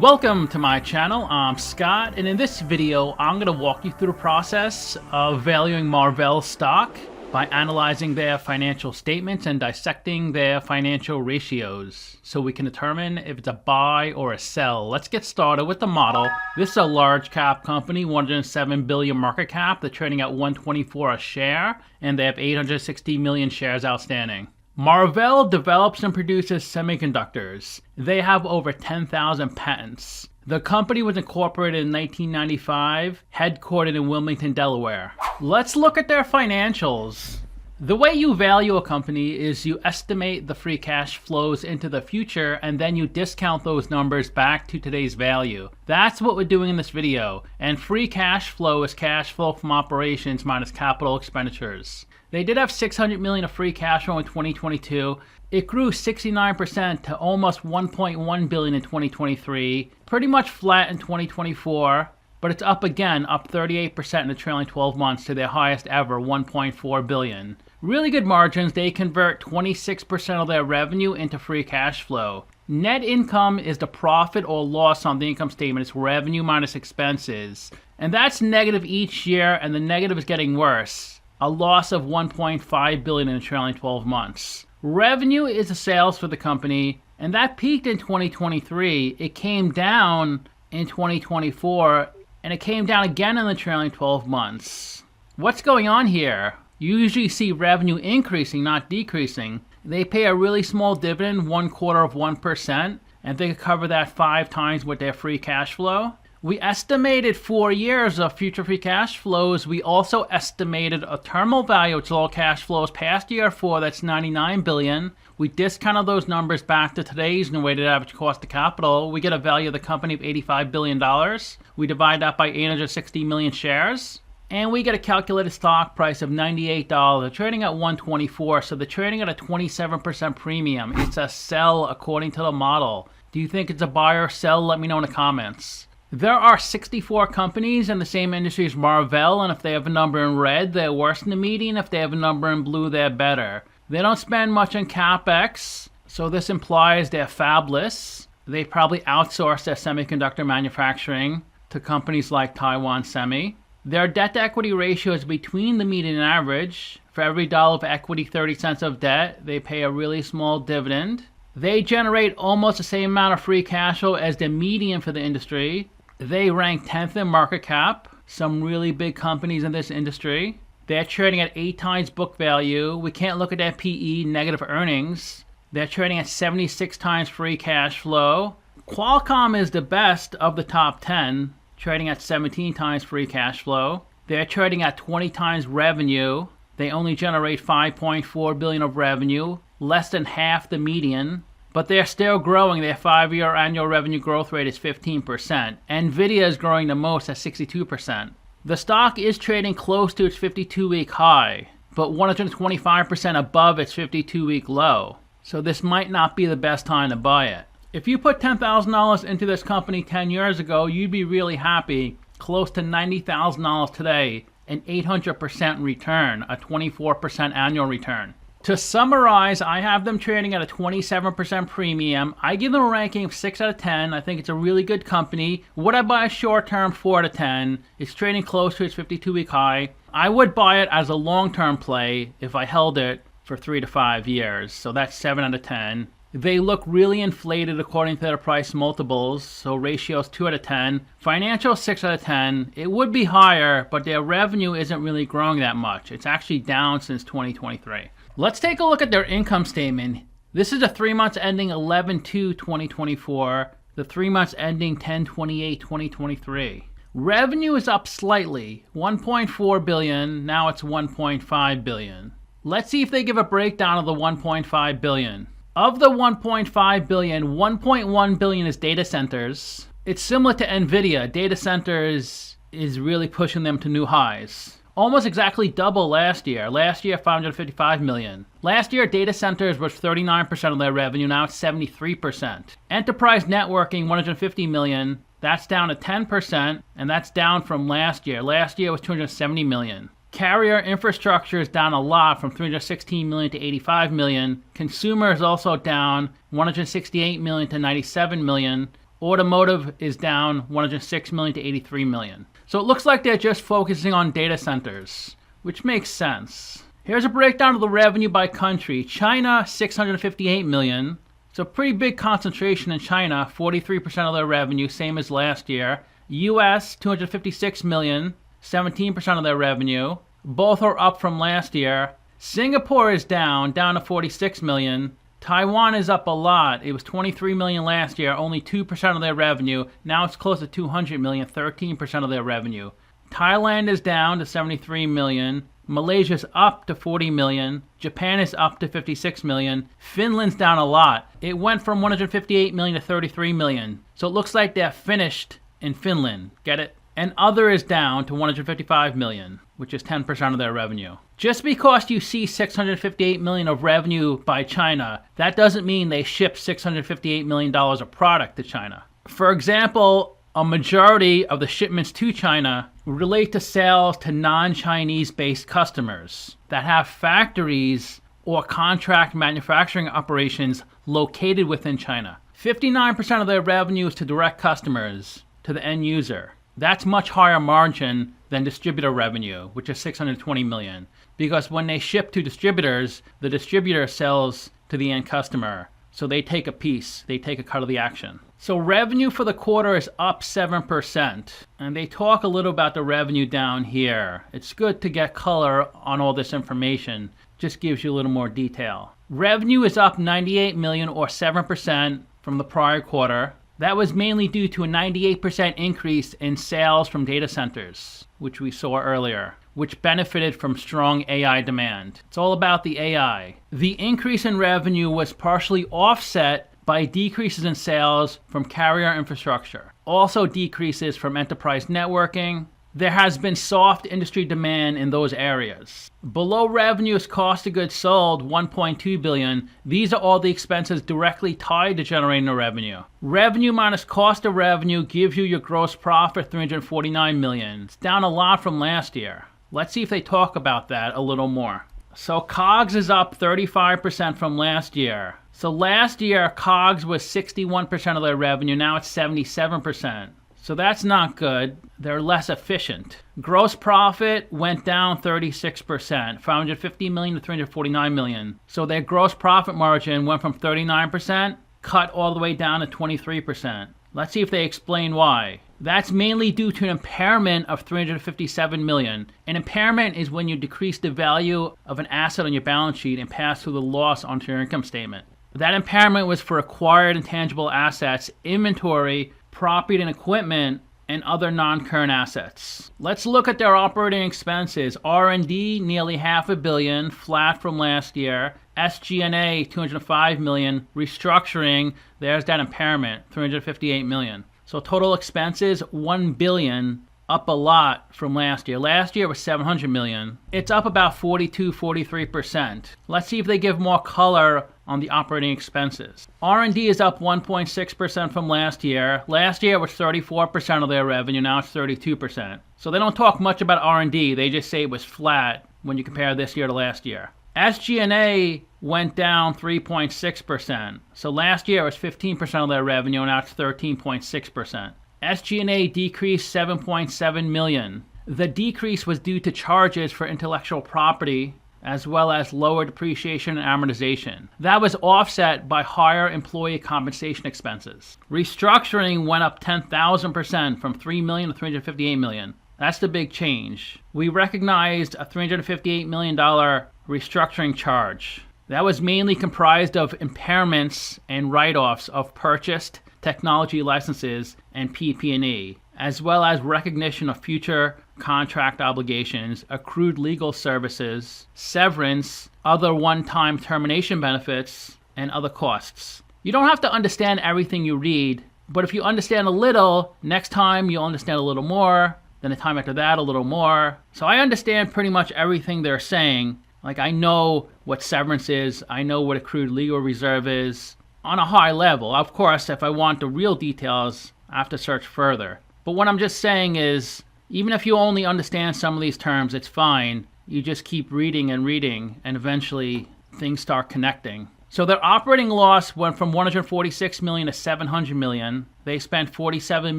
Welcome to my channel. I'm Scott, and in this video I'm going to walk you through the process of valuing Marvell stock by analyzing their financial statements and dissecting their financial ratios so we can determine if it's a buy or a sell. Let's get started with the model. This is a large cap company, 107 billion market cap. They're trading at 124 a share, and they have 860 million shares outstanding. Marvell develops and produces semiconductors. They have over 10,000 patents. The company was incorporated in 1995, headquartered in Wilmington, Delaware. Let's look at their financials. The way you value a company is you estimate the free cash flows into the future, and then you discount those numbers back to today's value. That's what we're doing in this video. And free cash flow is cash flow from operations minus capital expenditures. They did have $600 million of free cash flow in 2022. It grew 69% to almost $1.1 billion in 2023, pretty much flat in 2024, but it's up again, up 38% in the trailing 12 months to their highest ever, $1.4 billion. Really good margins. They convert 26% of their revenue into free cash flow. Net income is the profit or loss on the income statement. It's revenue minus expenses. And that's negative each year, and the negative is getting worse. A loss of $1.5 billion in the trailing 12 months. Revenue is the sales for the company, and that peaked in 2023. It came down in 2024, and it came down again in the trailing 12 months. What's going on here? You usually see revenue increasing, not decreasing. They pay a really small dividend, 1/4%, and they could cover that 5 times with their free cash flow. We estimated 4 years of future free cash flows. We also estimated a terminal value, which is all cash flows past year 4, that's $99 billion. We discounted those numbers back to today's weighted average cost of capital. We get a value of the company of $85 billion. We divide that by 860 million shares. And we get a calculated stock price of $98. They're trading at 124, so they're trading at a 27% premium. It's a sell according to the model. Do you think it's a buy or sell? Let me know in the comments. There are 64 companies in the same industry as Marvell, and if they have a number in red, they're worse than the median. If they have a number in blue, they're better. They don't spend much on CapEx, so this implies they're fabless. They probably outsource their semiconductor manufacturing to companies like Taiwan Semi. Their debt-to-equity ratio is between the median and average. For every dollar of equity, 30 cents of debt. They pay a really small dividend. They generate almost the same amount of free cash flow as the median for the industry. They rank 10th in market cap, some really big companies in this industry. They're trading at 8 times book value. We can't look at their PE, negative earnings. They're trading at 76 times free cash flow. Qualcomm is the best of the top 10, trading at 17 times free cash flow. They're trading at 20 times revenue. They only generate $5.4 billion of revenue, less than half the median. But they're still growing. Their 5-year annual revenue growth rate is 15%. NVIDIA is growing the most at 62%. The stock is trading close to its 52-week high, but 125% above its 52-week low. So this might not be the best time to buy it. If you put $10,000 into this company 10 years ago, you'd be really happy. Close to $90,000 today, an 800% return, a 24% annual return. To summarize, I have them trading at a 27% premium. I give them a ranking of 6 out of 10. I think it's a really good company. Would I buy a short-term? 4 out of 10. It's trading close to its 52-week high. I would buy it as a long-term play if I held it for 3 to 5 years. So that's 7 out of 10. They look really inflated according to their price multiples, so ratios 2 out of 10. Financial 6 out of 10. It would be higher, but their revenue isn't really growing that much. It's actually down since 2023. Let's take a look at their income statement. This is the 3 months ending 11/2/2024, the 3 months ending 10/28/2023. Revenue is up slightly, $1.4 billion, now it's $1.5 billion. Let's see if they give a breakdown of the $1.5 billion. Of the $1.5 billion, $1.1 billion is data centers. It's similar to NVIDIA. Data centers is really pushing them to new highs. Almost exactly double last year. Last year, $555 million. Last year, data centers was 39% of their revenue. Now it's 73%. Enterprise networking, $150 million. That's down to 10%, and that's down from last year. Last year was $270 million. Carrier infrastructure is down a lot from $316 million to $85 million. Consumer is also down $168 million to $97 million. Automotive is down 106 million to 83 million. So it looks like they're just focusing on data centers, which makes sense. Here's a breakdown of the revenue by country. China, 658 million. So pretty big concentration in China, 43% of their revenue, same as last year. US, 256 million, 17% of their revenue. Both are up from last year. Singapore is down to 46 million. Taiwan is up a lot. It was 23 million last year, only 2% of their revenue. Now it's close to 200 million, 13% of their revenue. Thailand is down to 73 million. Malaysia's up to 40 million. Japan is up to 56 million. Finland's down a lot. It went from 158 million to 33 million. So it looks like they're finished in Finland. Get it? And other is down to 155 million, which is 10% of their revenue. Just because you see 658 million of revenue by China, that doesn't mean they ship $658 million of product to China. For example, a majority of the shipments to China relate to sales to non-Chinese based customers that have factories or contract manufacturing operations located within China. 59% of their revenue is to direct customers, to the end user. That's much higher margin than distributor revenue, which is 620 million. Because when they ship to distributors, the distributor sells to the end customer. So they take a piece, they take a cut of the action. So revenue for the quarter is up 7%. And they talk a little about the revenue down here. It's good to get color on all this information. Just gives you a little more detail. Revenue is up 98 million or 7% from the prior quarter. That was mainly due to a 98% increase in sales from data centers, which we saw earlier, which benefited from strong AI demand. It's all about the AI. The increase in revenue was partially offset by decreases in sales from carrier infrastructure, also decreases from enterprise networking. There has been soft industry demand in those areas. Below revenue is cost of goods sold, 1.2 billion. These are all the expenses directly tied to generating the revenue. Revenue minus cost of revenue gives you your gross profit, 349 million. It's down a lot from last year. Let's see if they talk about that a little more. So COGS is up 35% from last year. So last year, COGS was 61% of their revenue. Now it's 77%. So that's not good. They're less efficient. Gross profit went down 36%, 550 million to 349 million. So their gross profit margin went from 39%, cut all the way down to 23%. Let's see if they explain why. That's mainly due to an impairment of 357 million. An impairment is when you decrease the value of an asset on your balance sheet and pass through the loss onto your income statement. That impairment was for acquired intangible assets, inventory, property and equipment, and other non-current assets. Let's look at their operating expenses. R&D, nearly $500 million, flat from last year. SG&A, 205 million. Restructuring, there's that impairment, 358 million. So total expenses, 1 billion, up a lot from last year. Last year was 700 million. It's up about 43%. Let's see if they give more color on the operating expenses. R&D is up 1.6% from last year. Last year was 34% of their revenue. Now it's 32%. So they don't talk much about R&D. They just say it was flat when you compare this year to last year. SG&A went down 3.6%. So last year it was 15% of their revenue. Now it's 13.6%. SG&A decreased 7.7 million. The decrease was due to charges for intellectual property as well as lower depreciation and amortization. That was offset by higher employee compensation expenses. Restructuring went up 10,000% from 3 million to 358 million. That's the big change. We recognized a $358 million restructuring charge. That was mainly comprised of impairments and write-offs of purchased technology licenses and PP&E, as well as recognition of future contract obligations, accrued legal services, severance, other one-time termination benefits, and other costs. You don't have to understand everything you read, but if you understand a little, next time you'll understand a little more, then the time after that a little more. So I understand pretty much everything they're saying. Like I know what severance is, I know what accrued legal reserve is, on a high level. Of course, if I want the real details, I have to search further. But what I'm just saying is, even if you only understand some of these terms, it's fine. You just keep reading, and eventually things start connecting. So their operating loss went from 146 million to 700 million. They spent 47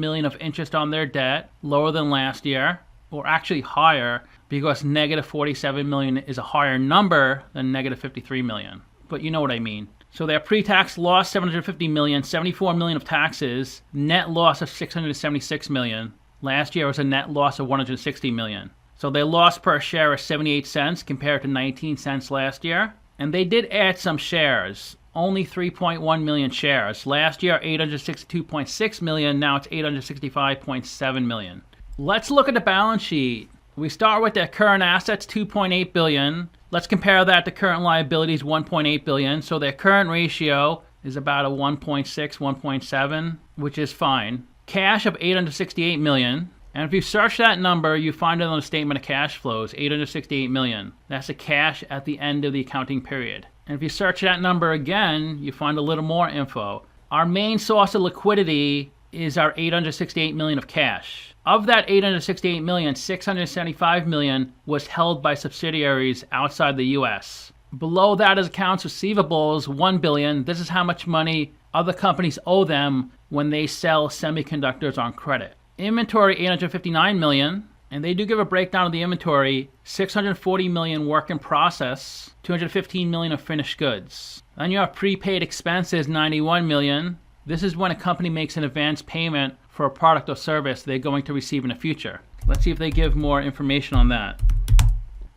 million of interest on their debt, lower than last year, or actually higher, because negative 47 million is a higher number than negative 53 million. But you know what I mean. So their pre-tax loss, 750 million, 74 million of taxes, net loss of 676 million. Last year was a net loss of 160 million. So their loss per share is 78 cents compared to 19 cents last year. And they did add some shares, only 3.1 million shares. Last year, 862.6 million, now it's 865.7 million. Let's look at the balance sheet. We start with their current assets, 2.8 billion. Let's compare that to current liabilities, 1.8 billion. So their current ratio is about a 1.6, 1.7, which is fine. Cash of 868 million. And if you search that number, you find it on the statement of cash flows, 868 million. That's the cash at the end of the accounting period. And if you search that number again, you find a little more info. Our main source of liquidity is our 868 million of cash. Of that 868 million, 675 million was held by subsidiaries outside the US. Below that is accounts receivables, 1 billion. This is how much money other companies owe them when they sell semiconductors on credit. Inventory, 859 million. And they do give a breakdown of the inventory, 640 million work in process, 215 million of finished goods. Then you have prepaid expenses, 91 million. This is when a company makes an advance payment for a product or service they're going to receive in the future. Let's see if they give more information on that.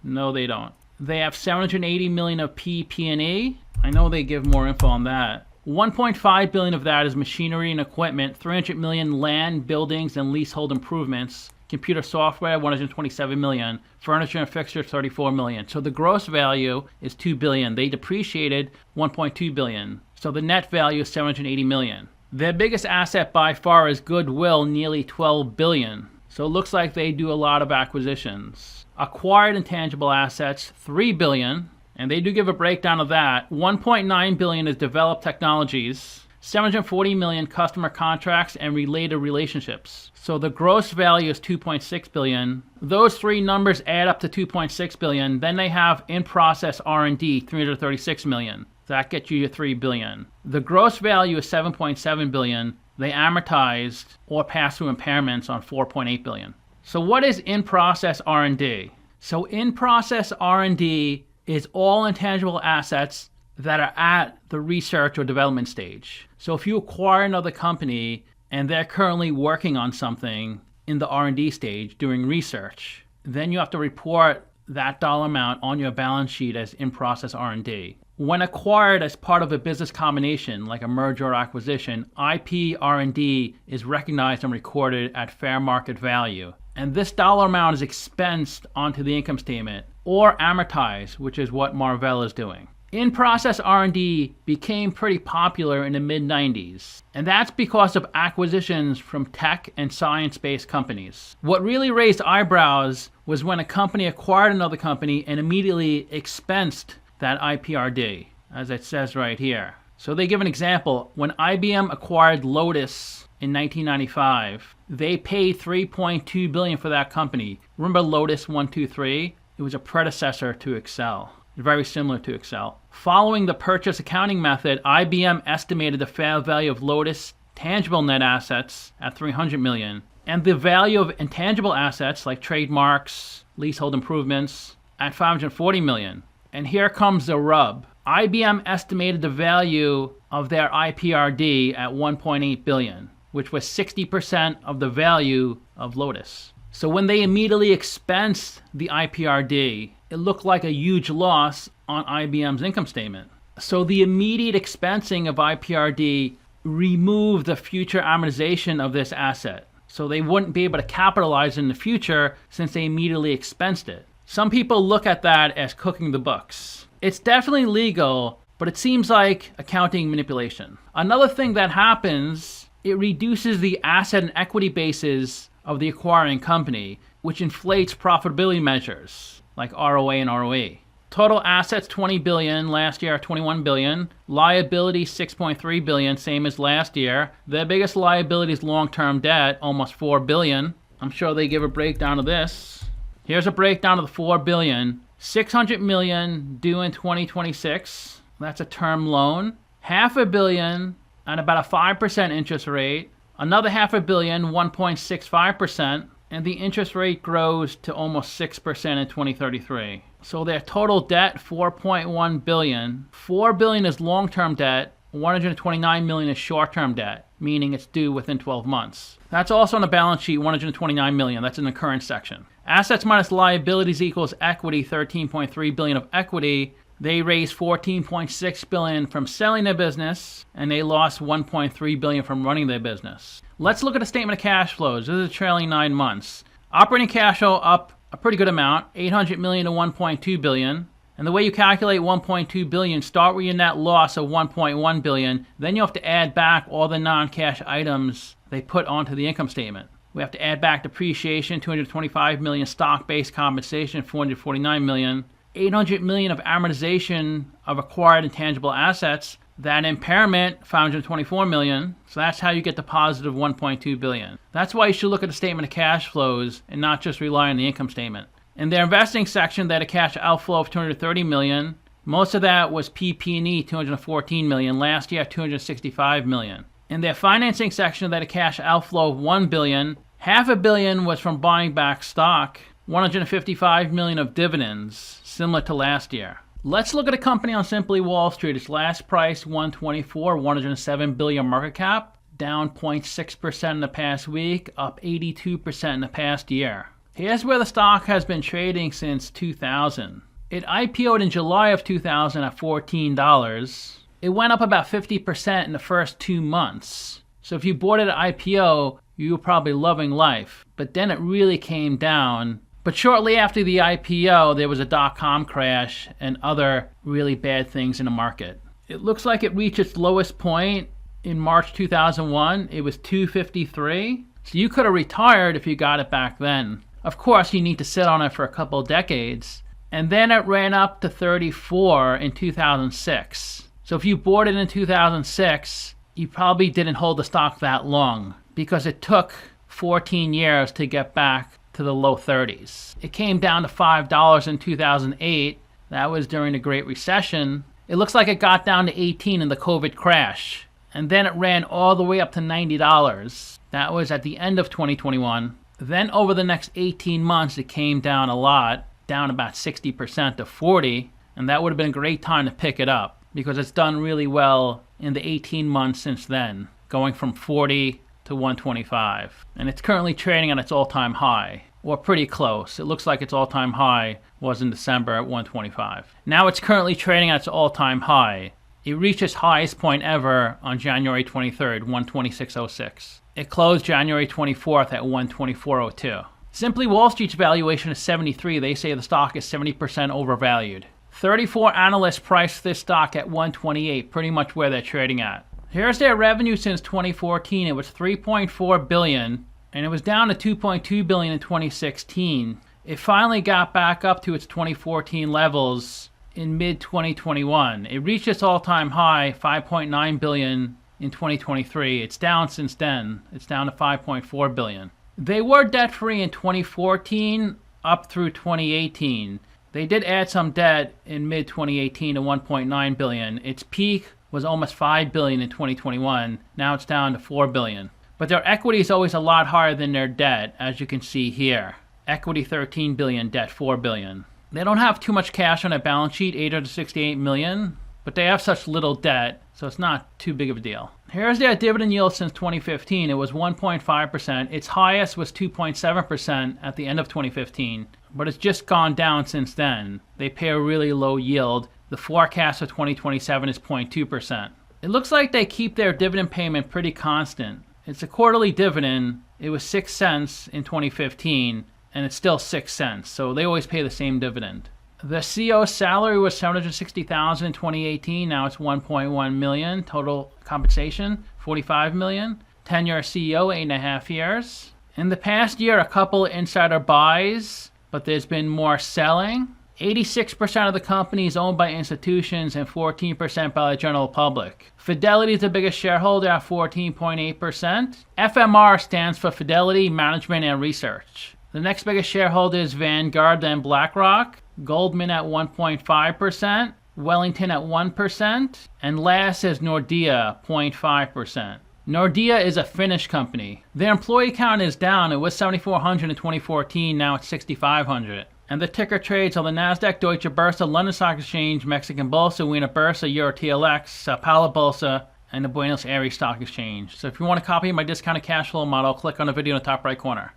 No, they don't. They have 780 million of PP&E. I know they give more info on that. 1.5 billion of that is machinery and equipment, 300 million land, buildings, and leasehold improvements. Computer software, 127 million. Furniture and fixtures, 34 million. So the gross value is 2 billion. They depreciated 1.2 billion. So the net value is 780 million. Their biggest asset by far is Goodwill, nearly 12 billion. So it looks like they do a lot of acquisitions. Acquired intangible assets, 3 billion. And they do give a breakdown of that. 1.9 billion is developed technologies. 740 million customer contracts and related relationships. So the gross value is 2.6 billion. Those three numbers add up to 2.6 billion. Then they have in-process R&D, 336 million. That gets you your 3 billion. The gross value is 7.7 billion. They amortized or pass through impairments on 4.8 billion. So what is in-process R&D? So in-process R&D is all intangible assets that are at the research or development stage. So if you acquire another company and they're currently working on something in the R&D stage doing research, then you have to report that dollar amount on your balance sheet as in-process R&D. When acquired as part of a business combination, like a merger or acquisition, IP R&D is recognized and recorded at fair market value. And this dollar amount is expensed onto the income statement or amortized, which is what Marvell is doing. In-process R&D became pretty popular in the mid-90s, and that's because of acquisitions from tech and science-based companies. What really raised eyebrows was when a company acquired another company and immediately expensed that IPRD, as it says right here. So they give an example. When IBM acquired Lotus in 1995, they paid 3.2 billion for that company. Remember Lotus 123? It was a predecessor to Excel. Very similar to Excel. Following the purchase accounting method, IBM estimated the fair value of Lotus tangible net assets at 300 million, and the value of intangible assets like trademarks, leasehold improvements at 540 million. And here comes the rub. IBM estimated the value of their IPRD at 1.8 billion, which was 60% of the value of Lotus. So when they immediately expensed the IPRD, it looked like a huge loss on IBM's income statement. So the immediate expensing of IPRD removed the future amortization of this asset. So they wouldn't be able to capitalize in the future since they immediately expensed it. Some people look at that as cooking the books. It's definitely legal, but it seems like accounting manipulation. Another thing that happens, it reduces the asset and equity bases of the acquiring company, which inflates profitability measures like ROA and ROE. Total assets 20 billion, last year 21 billion. Liability 6.3 billion, same as last year. Their biggest liability is long-term debt, almost 4 billion. I'm sure they give a breakdown of this. Here's a breakdown of the 4 billion. 600 million due in 2026. That's a term loan. $500 million at about a 5% interest rate. Another $500 million, 1.65%. And the interest rate grows to almost 6% in 2033. So their total debt, $4.1 billion. $4 billion is long-term debt. $129 million is short-term debt, meaning it's due within 12 months. That's also on the balance sheet, $129 million. That's in the current section. Assets minus liabilities equals equity, $13.3 billion of equity. They raised $14.6 billion from selling their business, and they lost $1.3 billion from running their business. Let's look at the statement of cash flows. This is trailing 9 months. Operating cash flow up a pretty good amount, $800 million to $1.2 billion. And the way you calculate $1.2 billion, start with your net loss of $1.1 billion. Then you have to add back all the non-cash items they put onto the income statement. We have to add back depreciation, $225 million, stock-based compensation, $449 million, $800 million of amortization of acquired intangible assets. That impairment, $524 million. So that's how you get the positive $1.2 billion. That's why you should look at the statement of cash flows and not just rely on the income statement. In their investing section, they had a cash outflow of $230 million. Most of that was PP&E, $214 million. Last year, $265 million. In their financing section, they had a cash outflow of $1 billion. $500 million was from buying back stock. $155 million of dividends, similar to last year. Let's look at a company on Simply Wall Street. Its last price, $124, $107 billion market cap, down 0.6% in the past week, up 82% in the past year. Here's where the stock has been trading since 2000. It IPO'd in July of 2000 at $14. It went up about 50% in the first 2 months. So if you bought it at IPO, you were probably loving life. But then it really came down. But shortly after the IPO, there was a dot-com crash and other really bad things in the market. It looks like it reached its lowest point in March 2001. It was $253. So you could have retired if you got it back then. Of course, you need to sit on it for a couple of decades. And then it ran up to $34 in 2006. So if you bought it in 2006, you probably didn't hold the stock that long because it took 14 years to get back to the low 30s. It came down to $5 in 2008. That was during the Great Recession. It looks like it got down to 18 in the COVID crash. And then it ran all the way up to $90. That was at the end of 2021. Then over the next 18 months, it came down a lot, down about 60% to 40. And that would have been a great time to pick it up because it's done really well in the 18 months since then, going from 40 to 125. And it's currently trading at its all-time high, or pretty close. It looks like its all-time high was in December at 125. Now it's currently trading at its all-time high. It reached its highest point ever on January 23rd, 126.06. It closed January 24th at 124.02. Simply Wall Street's valuation is 73. They say the stock is 70% overvalued. 34 analysts priced this stock at 128, pretty much where they're trading at. Here's their revenue since 2014. It was $3.4 billion, and it was down to $2.2 billion in 2016. It finally got back up to its 2014 levels in mid-2021. It reached its all-time high, $5.9 billion in 2023. It's down since then. It's down to $5.4 billion. They were debt-free in 2014 up through 2018. They did add some debt in mid-2018 to $1.9 billion. Its peak was almost $5 billion in 2021. Now it's down to $4 billion. But their equity is always a lot higher than their debt, as you can see here. Equity $13 billion, debt $4 billion. They don't have too much cash on their balance sheet, $868 million, but they have such little debt, so it's not too big of a deal. Here's their dividend yield since 2015. It was 1.5%. Its highest was 2.7% at the end of 2015, but it's just gone down since then. They pay a really low yield. The forecast for 2027 is 0.2%. It looks like they keep their dividend payment pretty constant. It's a quarterly dividend. It was 6 cents in 2015, and it's still 6 cents, so they always pay the same dividend. The CEO's salary was $760,000 in 2018. Now it's $1.1 million. Total compensation, $45 million. Tenure CEO, 8.5 years. In the past year, a couple insider buys, but there's been more selling. 86% of the company is owned by institutions and 14% by the general public. Fidelity is the biggest shareholder at 14.8%. FMR stands for Fidelity, Management, and Research. The next biggest shareholder is Vanguard, then BlackRock. Goldman at 1.5%. Wellington at 1%, and last is Nordea, 0.5%. Nordea is a Finnish company. Their employee count is down. It was 7,400 in 2014, now it's 6,500. And the ticker trades on the Nasdaq, Deutsche Börse, London Stock Exchange, Mexican Bolsa, Wiener Börse, Euro TLX, Sao Paulo Bolsa, and the Buenos Aires Stock Exchange. So if you want a copy of my discounted cash flow model, click on the video in the top right corner.